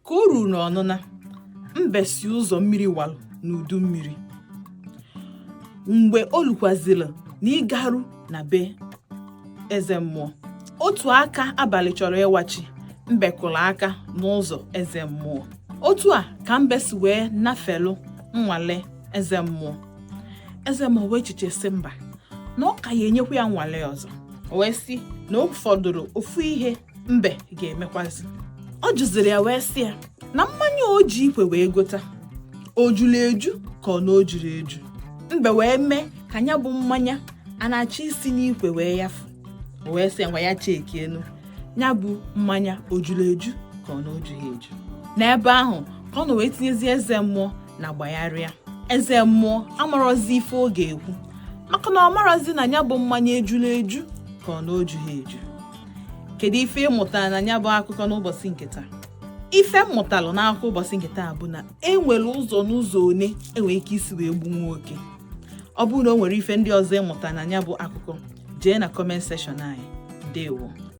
Ka o ruru n'ọnụna, mbe si ụzọ mmiri walụ n'udu mmiri. Mgbe o lukwazịrị na ịgarụ na be eze mmụọ, otu aka abalị chọrọ ịwachi, mbe kụrụ aka n'ụzọ eze mmụọ. Otu a ka mbe si wee nafelụ nnwale eze mmụọ. Eze mmụọ wee chichesi mba na ọ ka ya enyekwa ya nnwale ọzọ. O wee sị na o fọdụrụ ofu ihe mbe ga-emekwazi. Ọ jụziri ya wee sị ya na mmanya o ji ikwe wee gota, o juru eju ka ọ na o juru eju. Mbe wee mee ka ya bụ mmanya a na-achọ isi n'ikwe wee yafu. O wee sị ngwa ya cheki enu, ya bụ mmanya o juru eju ka ọ na o jughị eju. N'ebe ahụ ka ọ na wee tinyezi eze mmụọ na gbagharịa. Eze mmụọ amarozi ife ọ ga-ekwu, maka na ọ marazi na ya bụ mmanya ejuru eju ka ọ na o jughị eju. Kedu ife ịmụtara na ya bụ akụkọ n'ụbọchị nke taa? Ife mmụtalụ n'akụkọ ụbọchị nke taa bụ na enwere ụzọ n'ụzọ one enwere ike isi wee gbu nwoke. Ọ bụrụ na o nwere ife ndị ọzọ ịmụta na ya bụ akụkọ, jee na comment section anyị. Ndewo.